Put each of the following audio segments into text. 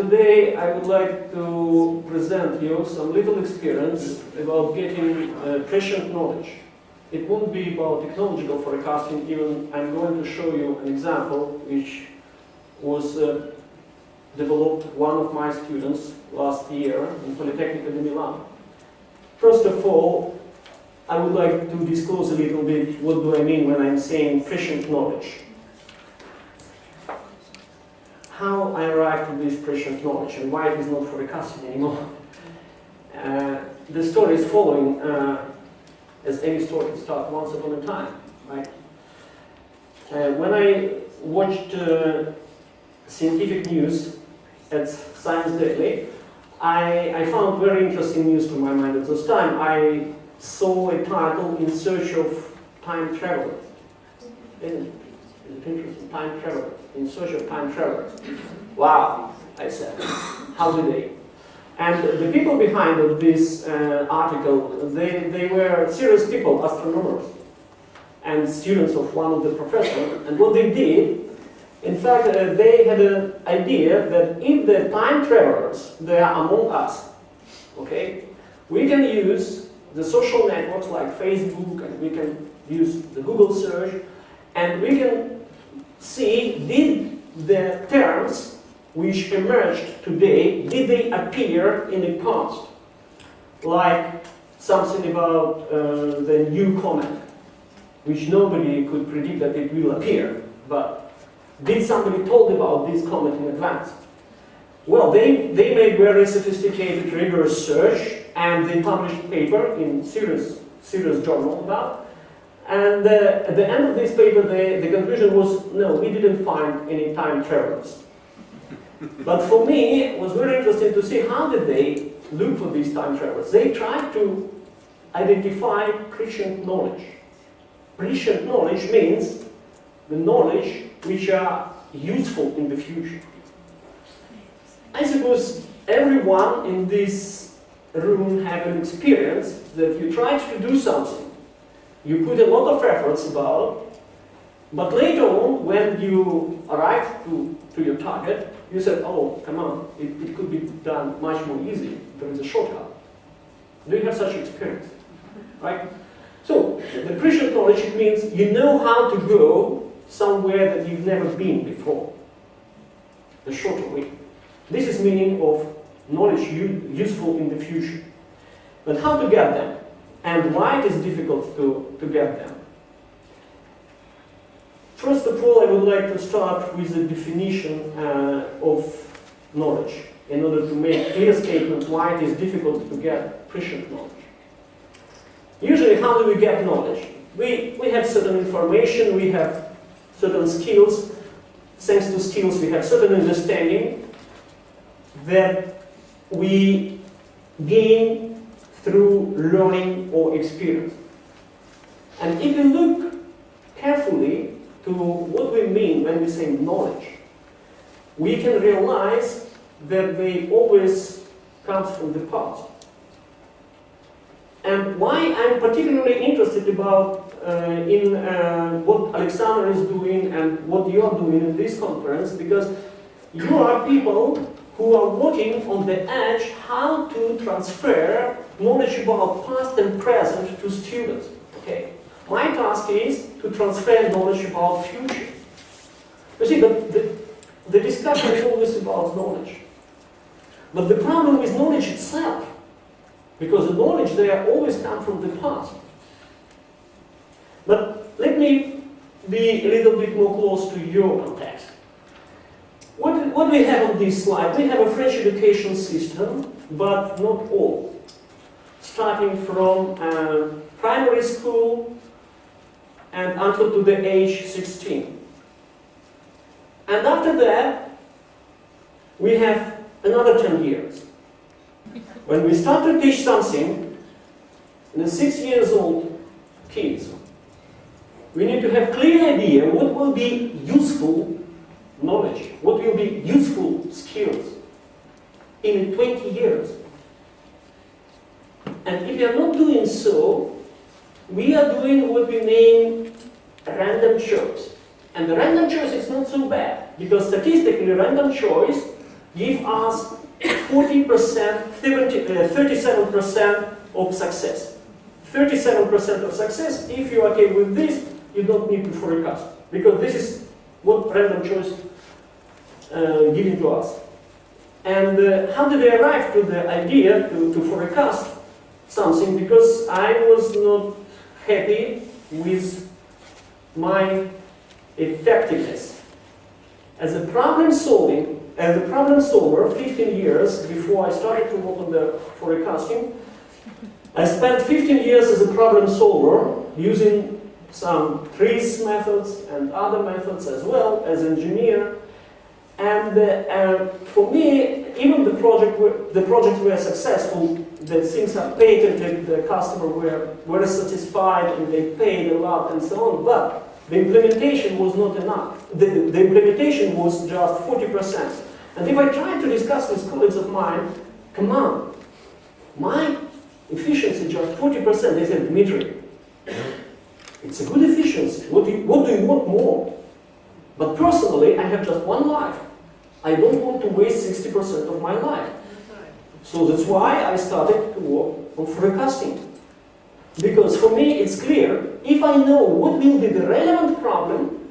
today I would like to present you some little experience about getting prescient knowledge. It won't be about technological forecasting, even I'm going to show you an example which was developed one of my students last year in Polytechnico di Milan. First of all, I would like to disclose a little bit what do I mean when I'm saying prescient knowledge. How I arrived at this prescient knowledge and why it is not forecasting anymore. The story is following, as any story can start once upon a time, right? When I watched scientific news at Science Daily, I found very interesting news to my mind at this time. I saw a title, In Search of Time Travelers. Isn't it interesting? Time Travelers. In Search of Time Travelers. Wow, I said. How did they? And the people behind this article, they were serious people, astronomers, and students of one of the professors. And what they did, in fact, they had an idea that if the time travelers, they are among us, okay, we can use the social networks like Facebook, and we can use the Google search, and we can see, did the terms which emerged today, did they appear in the past? Like something about the new comet, which nobody could predict that it will appear, but did somebody told about this comet in advance? Well, they made very sophisticated, rigorous search, and they published a paper in serious journal about. And at the end of this paper, the conclusion was, no, we didn't find any time travelers. But for me, it was very interesting to see how did they look for these time travelers. They tried to identify prescient knowledge. Prescient knowledge means the knowledge which are useful in the future. I suppose everyone in this room have an experience that you tried to do something. You put a lot of efforts about, but later on, when you arrived to your target, you said, oh, come on, it could be done much more easy. There is a shortcut. Do you have such experience? Right? So, the prescient knowledge, it means you know how to go somewhere that you've never been before. The shorter way. This is meaning of knowledge useful in the future. But how to get them? And why it is difficult to get them? First of all, I would like to start with a definition of knowledge in order to make a clear statement why it is difficult to get prescient knowledge. Usually, how do we get knowledge? We have certain information, we have certain skills. Thanks to skills, we have certain understanding that we gain through learning or experience. And if you look carefully to what we mean when we say knowledge, we can realize that they always come from the past. And why I'm particularly interested about in what Alexander is doing and what you are doing in this conference, because you are people who are working on the edge how to transfer knowledge about past and present to students. Okay? My task is to transfer knowledge about future. You see, the discussion is always about knowledge. But the problem is knowledge itself, because the knowledge there always comes from the past. But let me be a little bit more close to your context. What we have on this slide, we have a French education system, but not all. Starting from primary school and until to the age 16. And after that, we have another 10 years. When we start to teach something, the 6 years old kids, we need to have clear idea what will be useful knowledge, what will be useful skills in 20 years. And if we are not doing so, we are doing what we name random choice. And the random choice is not so bad, because statistically random choice give us 40%, 37% of success. 37% of success. If you're okay with this, you don't need to forecast, because this is what random choice giving to us. And how did I arrive to the idea to forecast something? Because I was not happy with my effectiveness. As a problem solver, 15 years before I started to work on the forecasting, I spent 15 years as a problem solver using some trees methods and other methods as well as engineer. And for me, even the projects were successful, the things are patented, the customer were satisfied and they paid a lot and so on, but the implementation was not enough. The implementation was just 40%. And if I tried to discuss with colleagues of mine, come on, my efficiency just 40%, they said, Dmitry, it's a good efficiency. What do you want more? But personally, I have just one life. I don't want to waste 60% of my life. So that's why I started to work on forecasting. Because for me, it's clear, if I know what will be the relevant problem,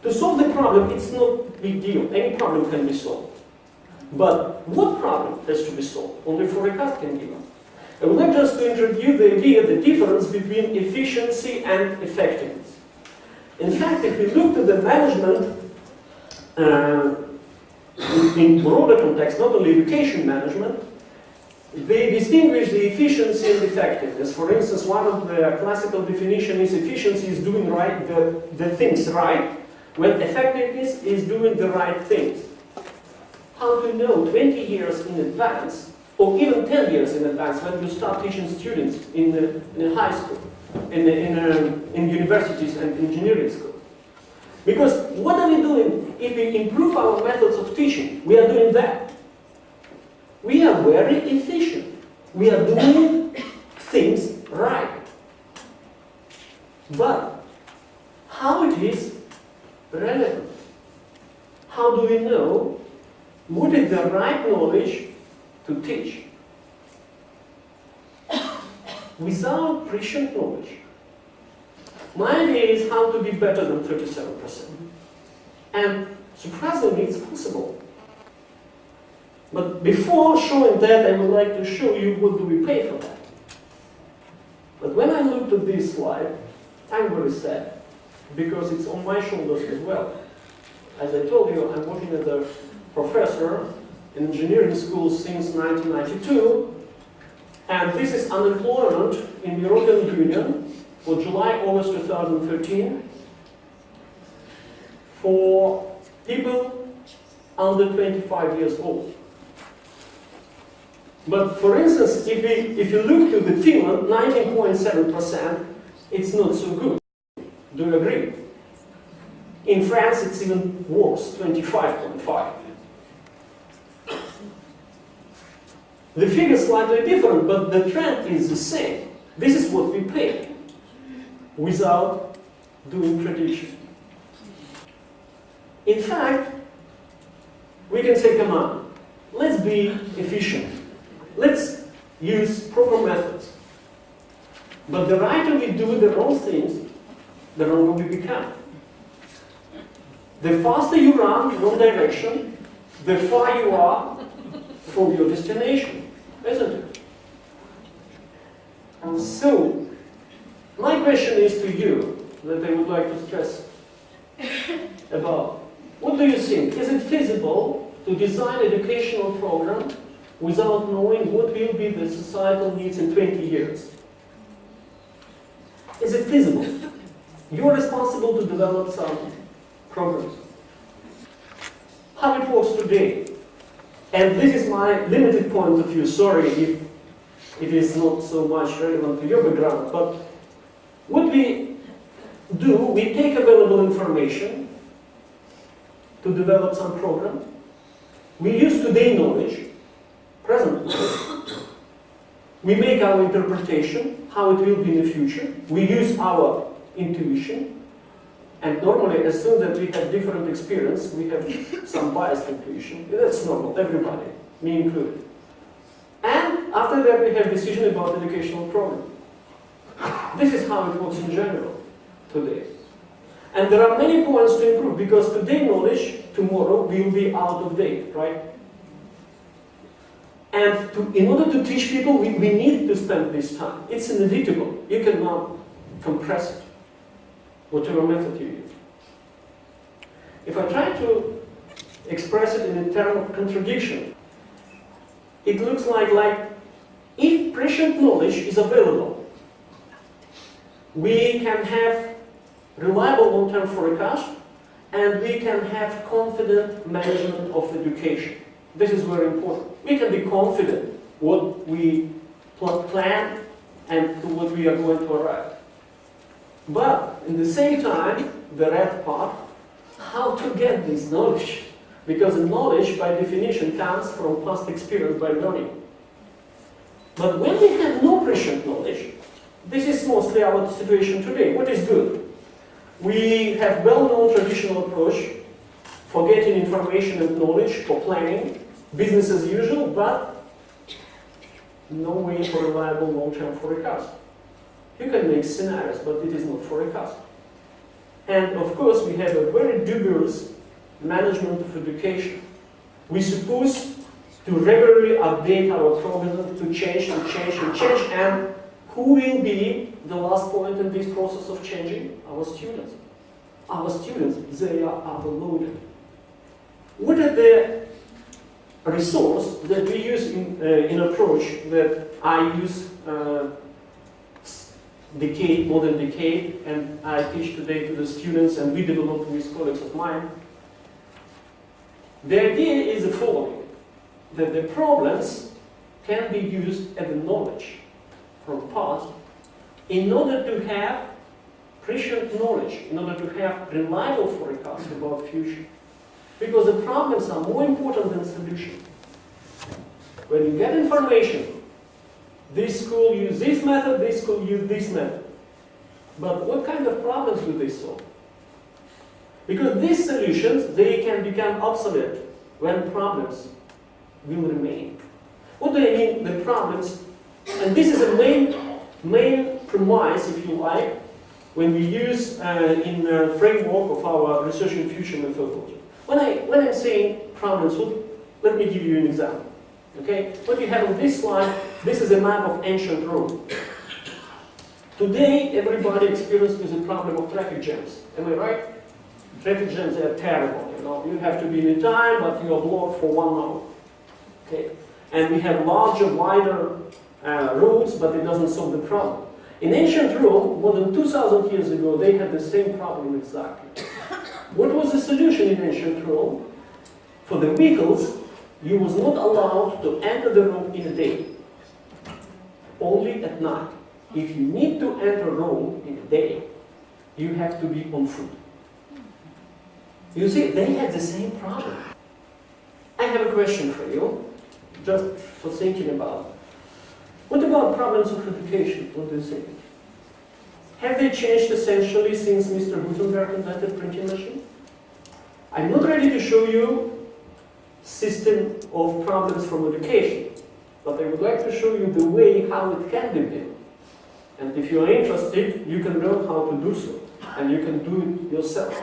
to solve the problem, it's not a big deal. Any problem can be solved. But what problem has to be solved? Only forecast can give us. I would like just to introduce the idea, the difference between efficiency and effectiveness. In fact, if we look at the management in broader context, not only education management, they distinguish the efficiency and effectiveness. For instance, one of the classical definitions is efficiency is doing right the things right, when effectiveness is doing the right things. How to know 20 years in advance, or even 10 years in advance, when you start teaching students in high school, in universities and engineering schools? Because what are we doing if we improve our methods of teaching? We are doing that. We are very efficient. We are doing things right. But how it is relevant? How do we know what is the right knowledge to teach? Without prescient knowledge, my idea is how to be better than 37%. And surprisingly, it's possible. But before showing that, I would like to show you what do we pay for that. But when I looked at this slide, I'm very sad, because it's on my shoulders as well. As I told you, I'm working as a professor in engineering school since 1992, and this is unemployment in the European Union for July-August 2013 for people under 25 years old. But for instance, if you look to the Finland, 19.7%, it's not so good. Do you agree? In France, it's even worse, 25.5%. The figure is slightly different, but the trend is the same. This is what we pay without doing prediction. In fact, we can say, come on, let's be efficient. Let's use proper methods. But the righter we do the wrong things, the wronger we become. The faster you run in one direction, the far you are from your destination, isn't it? And so, my question is to you, that I would like to stress about. What do you think? Is it feasible to design an educational program without knowing what will be the societal needs in 20 years? Is it feasible? You're responsible to develop some programs. How it works today. And this is my limited point of view. Sorry if it is not so much relevant to your background, but what we do, we take available information to develop some program. We use today's knowledge, present knowledge. We make our interpretation, how it will be in the future. We use our intuition. And normally, as soon as we have different experience, we have some biased intuition. That's normal, everybody, me included. And after that, we have decision about educational problem. This is how it works in general today. And there are many points to improve, because today knowledge, tomorrow will be out of date, right? And in order to teach people, we need to spend this time. It's inevitable. You cannot compress it, whatever method you use. If I try to express it in a term of contradiction, it looks like if prescient knowledge is available, we can have reliable long-term forecast, and we can have confident management of education. This is very important. We can be confident what we plan and to what we are going to arrive. But in the same time, the red part, how to get this knowledge? Because knowledge, by definition, comes from past experience by learning. But when we have no prescient knowledge, this is mostly our situation today. What is good? We have well-known traditional approach for getting information and knowledge, for planning, business as usual, but no way for reliable long-term forecast. You can make scenarios, but it is not forecast. And of course, we have a very dubious management of education. We're supposed to regularly update our program to change, and who will be the last point in this process of changing? Our students. Our students, they are overloaded. What are the resource that we use in approach that I use modern decade, and I teach today to the students, and we develop with colleagues of mine? The idea is the following, that the problems can be used as knowledge from past in order to have prescient knowledge, in order to have reliable forecast about future. Because the problems are more important than solutions. When you get information, this school use this method, this school use this method. But what kind of problems do they solve? Because these solutions, they can become obsolete when problems will remain. What do I mean, the problems? And this is a main premise, if you like, when we use in the framework of our research in future methodology. When I'm saying problems, let me give you an example. Okay? What you have on this slide, this is a map of ancient Rome. Today, everybody experiences with the problem of traffic jams. Am I right? Traffic jams are terrible. You have to be in time, but you are blocked for 1 hour. Okay? And we have larger, wider roads, but it doesn't solve the problem. In ancient Rome, more than 2,000 years ago, they had the same problem exactly. What was the solution in ancient Rome? For the vehicles, you was not allowed to enter the Rome in a day, only at night. If you need to enter Rome in a day, you have to be on foot. You see, they had the same problem. I have a question for you, just for thinking about. What about problems of education? What do you think? Have they changed essentially since Mr. Gutenberg invented printing machine? I'm not ready to show you system of problems from education, but I would like to show you the way how it can be built. And if you are interested, you can learn how to do so, and you can do it yourself.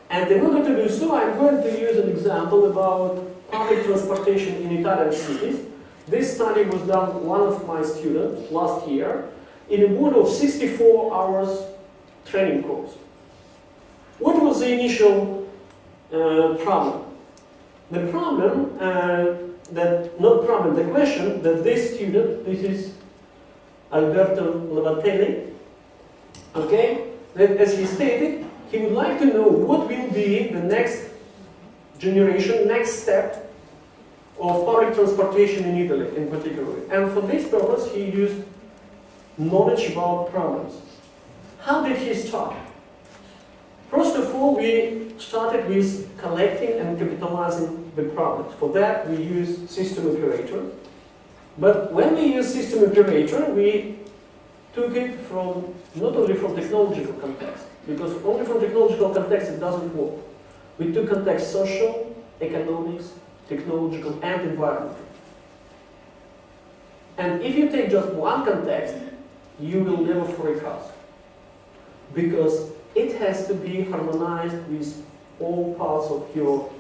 And in order to do so, I'm going to use an example about public transportation in Italian cities. This study was done one of my students last year in a mode of 64 hours training course. What was the initial problem? The problem, the question that this student, this is Alberto Lavatelli, okay, that as he stated, he would like to know what will be the next generation, next step of public transportation in Italy in particular. And for this purpose, he used knowledge about problems. How did he start? First of all, we started with collecting and capitalizing the problems. For that, we use system operator. But when we use system operator, we took it from not only from technological context, because only from technological context it doesn't work. We took context social, economics, technological, and environmental. And if you take just one context, you will never forecast, because it has to be harmonized with all parts of your,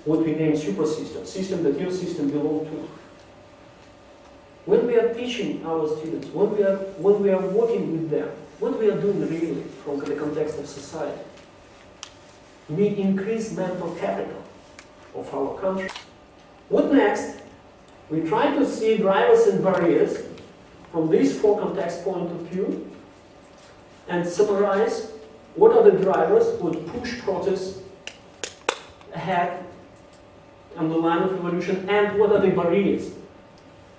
what we name super system that your system belongs to. When we are teaching our students, when we are working with them, what we are doing really from the context of society, we increase mental capital of our country. What next? We try to see drivers and barriers from these four context point of view and summarize what are the drivers who would push process ahead on the line of evolution, and what are the barriers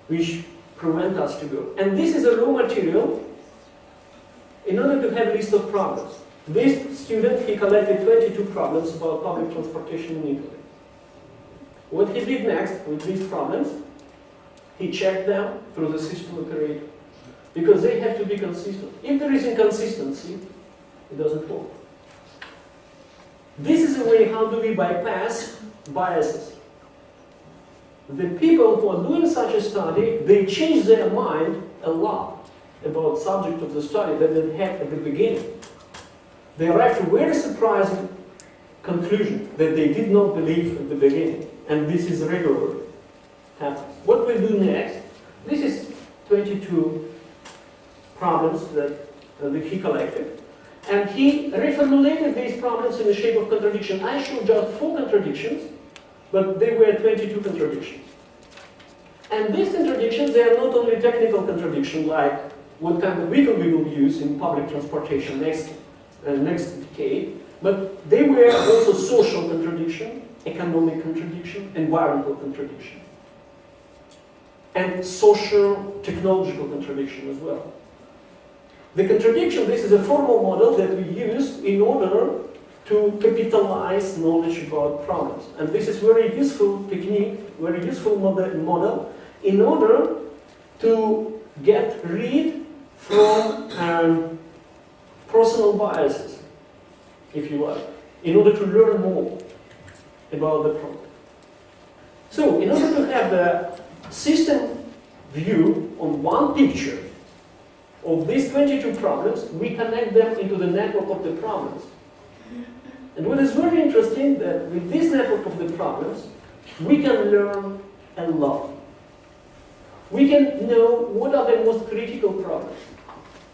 which prevent us to go. And this is a raw material in order to have a list of problems. This student, he collected 22 problems about public transportation in Italy. What he did next with these problems, he checked them through the system operator, because they have to be consistent. If there is inconsistency, it doesn't work. This is a way how do we bypass biases. The people who are doing such a study, they change their mind a lot about subject of the study that they had at the beginning. They arrive to a very surprising conclusion that they did not believe at the beginning. And this is regularly happens. What we do next, this is 22 problems that he collected. And he reformulated these problems in the shape of contradiction. I showed just 4 contradictions, but they were 22 contradictions. And these contradictions, they are not only technical contradictions, like what kind of vehicle we will use in public transportation next decade, but they were also social contradiction, economic contradiction, environmental contradiction, and social technological contradiction as well. The contradiction, this is a formal model that we use in order to capitalize knowledge about problems. And this is very useful technique, very useful model in order to get rid from personal biases, if you like, in order to learn more about the problem. So, in order to have the system view on one picture of these 22 problems, we connect them into the network of the problems. And what is very interesting, that with this network of the problems, we can learn a lot. We can know what are the most critical problems.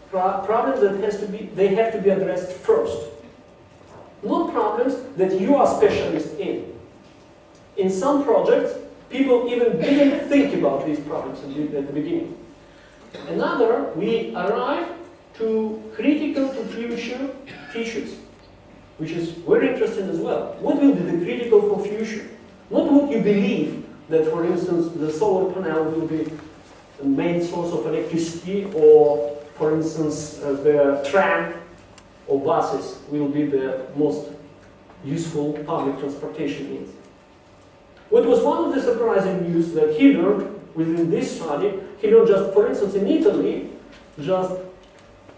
Problems that have to be addressed first. Not problems that you are specialist in. In some projects, people even didn't think about these problems at the beginning. Another, we arrive to critical to future features, which is very interesting as well. What will be the critical for future? Not what you believe that, for instance, the solar panel will be the main source of electricity, or, for instance, the tram or buses will be the most useful public transportation means. What was one of the surprising news that he learned within this study, he learned just, for instance, in Italy, just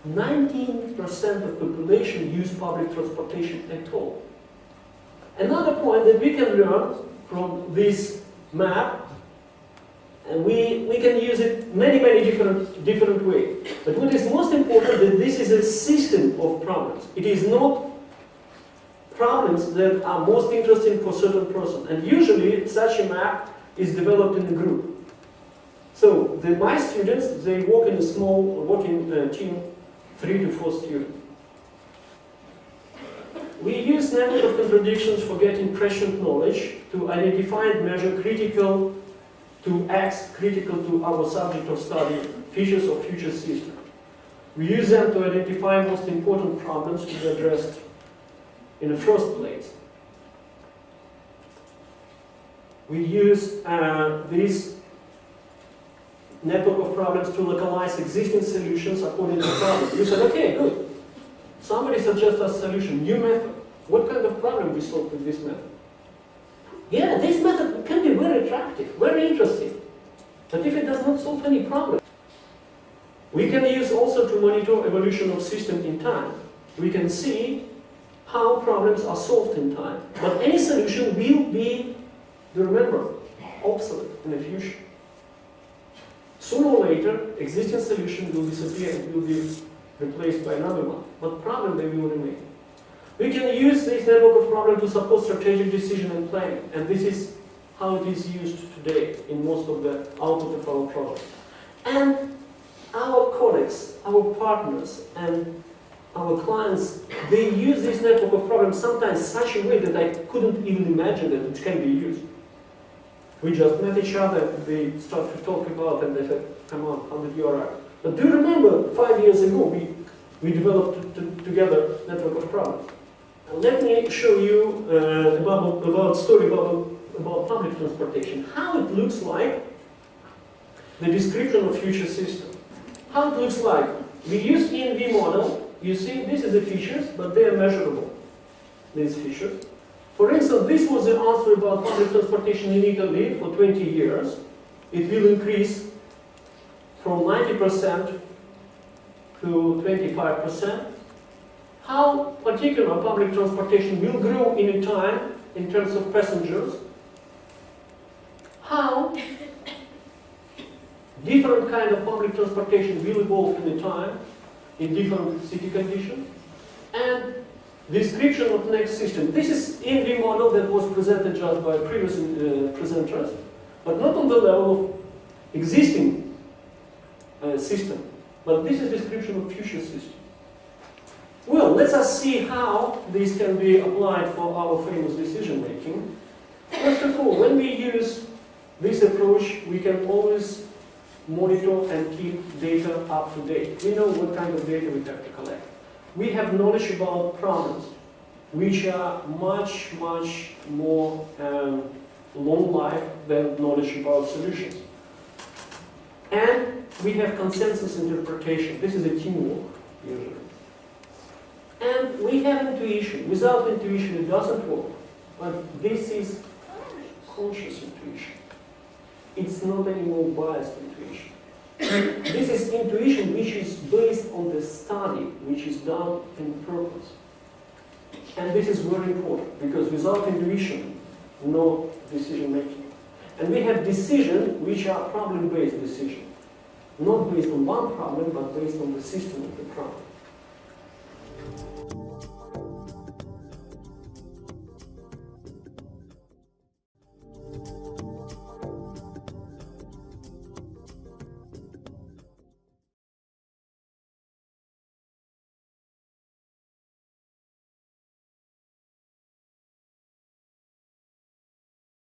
19% of population use public transportation at all. Another point that we can learn from this map, and we can use it many different ways. But what is most important, that this is a system of problems. It is not problems that are most interesting for certain person. And usually such a map is developed in a group. So my students, they work in a small working team, 3 to 4 students. We use network of contradictions for getting prescient knowledge to identify and measure critical to X, critical to our subject of study, features of future system. We use them to identify most important problems to be addressed in the first place. We use this network of problems to localize existing solutions according to problems. You said, okay, good. Somebody suggests a solution, new method. What kind of problem we solve with this method? Yeah, this method can be very attractive, very interesting. But if it does not solve any problem, we can use also to monitor evolution of system in time. we can see how problems are solved in time. But any solution will be, remember, obsolete in the future. Sooner or later, existing solution will disappear and will be replaced by another one. But problem they will remain. We can use this network of problems to support strategic decision and planning. And this is how it is used today in most of the output of our product. And our colleagues, our partners, and our clients, they use this network of problems sometimes such a way that I couldn't even imagine that it can be used. We just met each other, they start to talk about, and they said, come on, how did you arrive? But do you remember 5 years ago, we developed together network of problems. And let me show you about story about public transportation. How it looks like, the description of future system. How it looks like. We use ENV model. You see, this is the features, but they are measurable, these features. For instance, this was the answer about public transportation in Italy for 20 years. It will increase from 90% to 25%. How particular public transportation will grow in a time in terms of passengers. How different kind of public transportation will evolve in a time in different city conditions. And description of next system. This is ENV model that was presented just by previous presenters, but not on the level of existing system. But this is description of future system. Well, let us see how this can be applied for our famous decision making. First of all, when we use this approach, we can always monitor and keep data up to date. We know what kind of data we have to collect. We have knowledge about problems, which are much, much more long life than knowledge about solutions. And we have consensus interpretation. This is a teamwork, usually. And we have intuition. Without intuition, it doesn't work. But this is conscious intuition. It's not anymore biased intuition. This is intuition which is based on the study, which is done in purpose. And this is very important, because without intuition, no decision making. And we have decisions which are problem-based decisions. Not based on one problem, but based on the system of the problem.